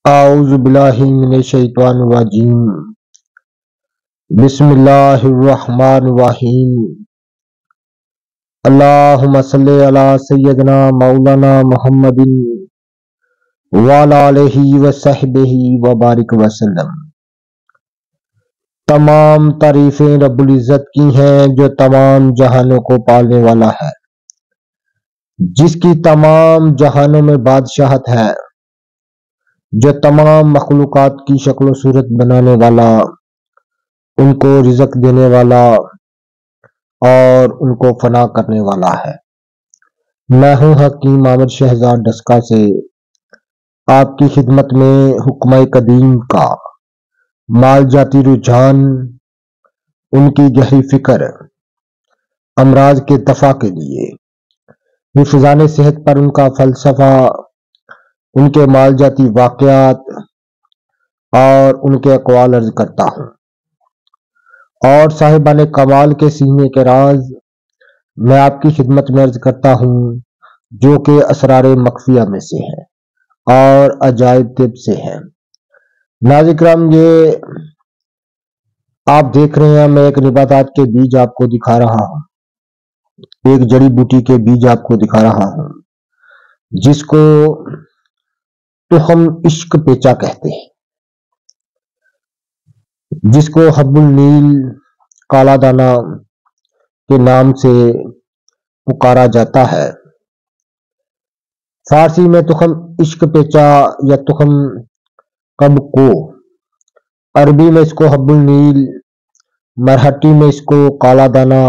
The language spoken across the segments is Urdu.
اعوذ باللہ من الشیطان الرجیم بسم اللہ الرحمن الرحیم اللہم صلی علی سیدنا مولانا محمد وعلی آلہ وصحبہ وبارک وسلم۔ تمام تعریفیں رب العزت کی ہیں جو تمام جہانوں کو پالنے والا ہے، جس کی تمام جہانوں میں بادشاہت ہے، جو تمام مخلوقات کی شکل و صورت بنانے والا، ان کو رزق دینے والا اور ان کو فنا کرنے والا ہے۔ میں ہوں حکیم عامر شہزاد ڈسکا سے آپ کی خدمت میں حکمہ قدیم کا مال جاتی رجحان، ان کی گہری فکر، امراض کے دفع کے لیے، حفظان صحت پر ان کا فلسفہ، ان کے مال جاتی واقعات اور ان کے اقوال عرض کرتا ہوں، اور صاحبان کمال کے سینے کے راز میں آپ کی خدمت میں عرض کرتا ہوں، جو کہ اسرار مخفیہ میں سے ہیں اور عجائب طب سے ہیں۔ ناظرین کرام، یہ آپ دیکھ رہے ہیں، میں ایک نباتات کے بیج آپ کو دکھا رہا ہوں، ایک جڑی بوٹی کے بیج آپ کو دکھا رہا ہوں، جس کو تخم عشق پیچا کہتے ہیں، جس کو حب النیل، کالا دانہ کے نام سے پکارا جاتا ہے۔ فارسی میں تخم عشق پیچا یا تخم کب کو، عربی میں اس کو حب النیل، مرہٹی میں اس کو کالا دانہ،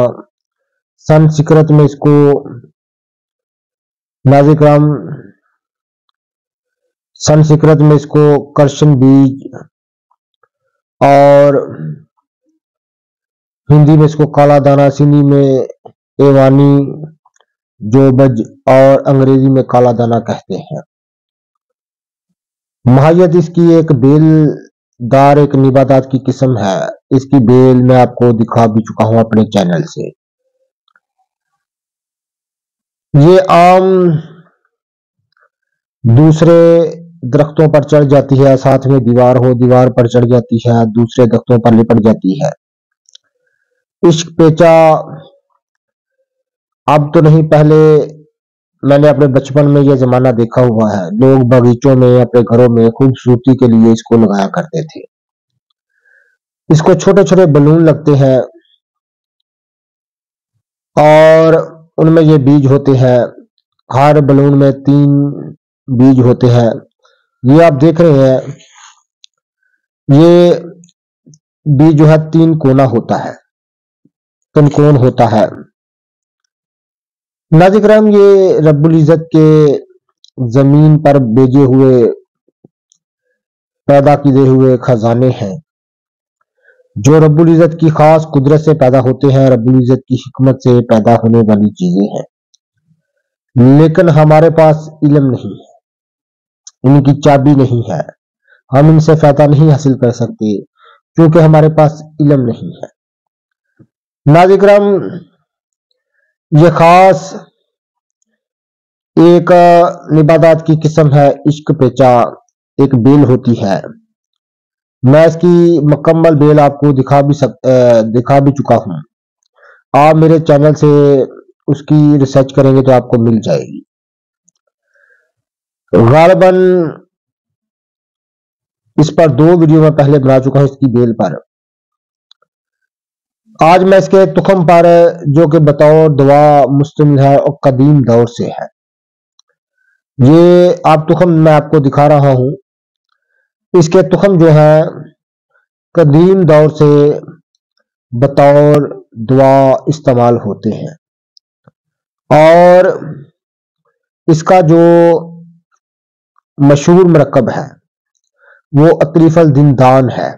سنسکرت میں اس کو ناظرین کرام سنسکرت میں اس کو کرشن بیج، اور ہندی میں اس کو کالا دانہ، سندھی میں ایوانی، جوبج، اور انگریزی میں کالا دانہ کہتے ہیں۔ ماہیت اس کی ایک بیل دار ایک نباتات کی قسم ہے۔ اس کی بیل میں آپ کو دکھا بھی چکا ہوں اپنے چینل سے۔ یہ عام دوسرے درختوں پر چڑھ جاتی ہے، ساتھ میں دیوار ہو، دیوار پر چڑھ جاتی ہے، دوسرے درختوں پر لپٹ جاتی ہے۔ عشق پیچا اب تو نہیں، پہلے میں نے اپنے بچپن میں یہ زمانہ دیکھا ہوا ہے، لوگ باغیچوں میں اپنے گھروں میں خوبصورتی کے لیے اس کو لگایا کرتے تھے۔ اس کو چھوٹے چھوٹے بلون لگتے ہیں اور ان میں یہ بیج ہوتے ہیں، ہر بلون میں 3 بیج ہوتے ہیں۔ یہ آپ دیکھ رہے ہیں، یہ بیج جو ہے 3 کونا ہوتا ہے، تنکون ہوتا ہے۔ ناظرین کرام، یہ رب العزت کے زمین پر بھیجے ہوئے، پیدا کیے ہوئے خزانے ہیں، جو رب العزت کی خاص قدرت سے پیدا ہوتے ہیں، رب العزت کی حکمت سے پیدا ہونے والی چیزیں ہیں، لیکن ہمارے پاس علم نہیں ہے، ان کی چابی نہیں ہے، ہم ان سے فائدہ نہیں حاصل کر سکتے کیونکہ ہمارے پاس علم نہیں ہے۔ ناظرین کرام، یہ خاص ایک نباتات کی قسم ہے، عشق پیچا، ایک بیل ہوتی ہے۔ میں اس کی مکمل بیل آپ کو دکھا بھی چکا ہوں، آپ میرے چینل سے اس کی ریسرچ کریں گے تو آپ کو مل جائے گی۔ غالباً اس پر 2 ویڈیو میں پہلے بنا چکا ہوں اس کی بیل پر۔ آج میں اس کے تخم پر، جو کہ بطور دعا مشتمل ہے اور قدیم دور سے ہے، یہ آپ تخم میں آپ کو دکھا رہا ہوں۔ اس کے تخم جو ہے قدیم دور سے بطور دعا استعمال ہوتے ہیں، اور اس کا جو مشہور مرکب ہے وہ اطریف الدندان ہے۔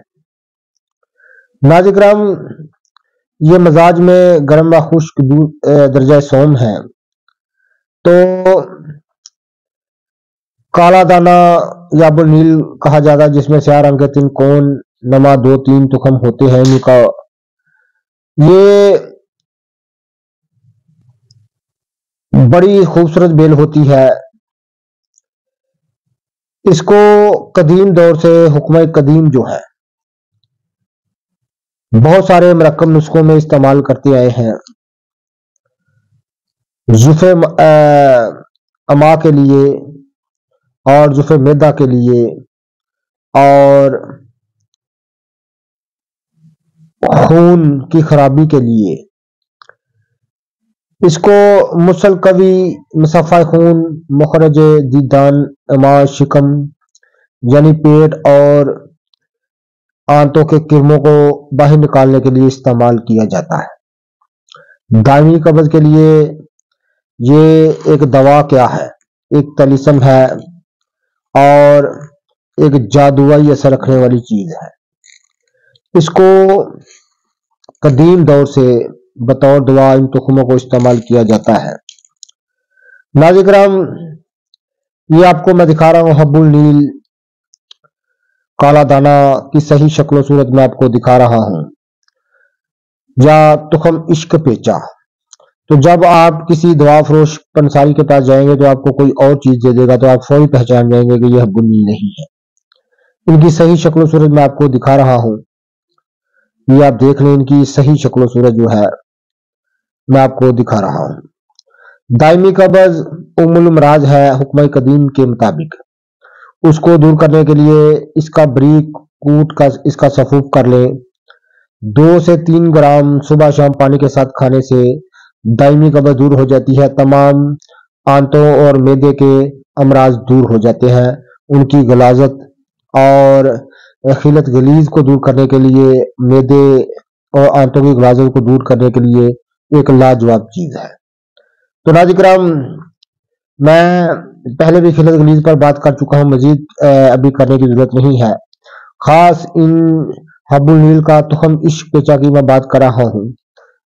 ناظرین کرام، یہ مزاج میں گرم و خشک درجہ سوم ہے، تو کالا دانہ یا بنیل کہا جاتا ہے، جس میں سیاہ رنگ کے 3 کون نما 2-3 تخم ہوتے ہیں۔ ان کا یہ بڑی خوبصورت بیل ہوتی ہے۔ اس کو قدیم دور سے حکمہ قدیم جو ہے بہت سارے مرکب نسخوں میں استعمال کرتے آئے ہیں. زف اما کے لیے اور زف میدا کے لیے اور خون کی خرابی کے لیے. اس کو مسلقوی مصفہ خون، مخرج دیدان، اما شکم یعنی پیٹ اور آنتوں کے کرموں کو باہر نکالنے کے لیے استعمال کیا جاتا ہے. دائمی قبض کے لیے یہ ایک دوا کیا ہے، ایک طلسم ہے اور ایک جادوائی اثر رکھنے والی چیز ہے. اس کو قدیم دور سے بطور دوا ان تخموں کو استعمال کیا جاتا ہے. ناظرین کرام، یہ آپ کو میں دکھا رہا ہوں حب النیل کالا دانہ کی صحیح شکل و صورت میں آپ کو دکھا رہا ہوں، یا تخم عشق پیچا. تو جب آپ کسی دوا فروش پنساری کے پاس جائیں گے تو آپ کو کوئی اور چیز دے دے گا تو آپ فوری پہچان جائیں گے کہ یہ حب النیل نہیں ہے. ان کی صحیح شکل و صورت میں آپ کو دکھا رہا ہوں. یہ آپ دیکھ لیں، ان کی صحیح شکل و صورت جو ہے میں آپ کو دکھا رہا ہوں. دائمی قبض ام الامراض ہے حکمہ قدیم کے مطابق. اس کو دور کرنے کے لیے اس کا بریک کوٹ کا اس کا سفوف کر لیں. 2 سے 3 گرام صبح شام پانی کے ساتھ کھانے سے دائمی قبض دور ہو جاتی ہے. تمام آنتوں اور معدے کے امراض دور ہو جاتے ہیں. ان کی غلاظت اور خلت غلیظ کو دور کرنے کے لیے، معدے اور آنتوں کی غلاظت کو دور کرنے کے لیے ایک لاجواب چیز ہے. تو ناظرین کرام، میں پہلے بھی خلت غلیظ پر بات کر چکا ہوں، مزید ابھی کرنے کی ضرورت نہیں ہے. خاص ان حب النیل کا تخم عشق پیچا کی میں بات کر رہا ہوں،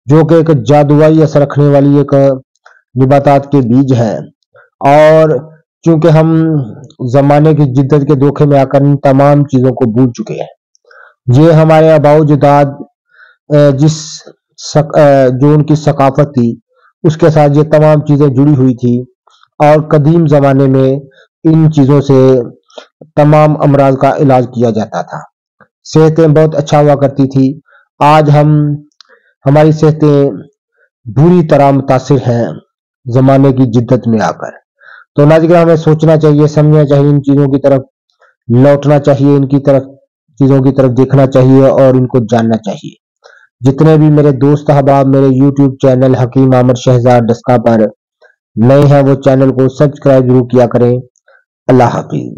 جو کہ ایک جادوائی اثر رکھنے والی ایک نباتات کے بیج ہیں. اور چونکہ ہم زمانے کی جدت کے دھوکے میں آ کر ان تمام چیزوں کو بھول چکے ہیں. یہ ہمارے آباء و اجداد جو ان کی ثقافت تھی اس کے ساتھ یہ تمام چیزیں جڑی ہوئی تھی، اور قدیم زمانے میں ان چیزوں سے تمام امراض کا علاج کیا جاتا تھا. صحتیں بہت اچھا ہوا کرتی تھی. آج ہماری صحتیں بری طرح متاثر ہیں زمانے کی جدت میں آ کر. تو ناظرین، ہمیں سوچنا چاہیے، سمجھنا چاہیے، ان چیزوں کی طرف لوٹنا چاہیے، ان کی طرف چیزوں کی طرف دیکھنا چاہیے اور ان کو جاننا چاہیے. جتنے بھی میرے دوست احباب میرے یوٹیوب چینل حکیم عامر شہزاد ڈسکا پر نئے ہیں وہ چینل کو سبسکرائب ضرور کیا کریں. اللہ حافظ.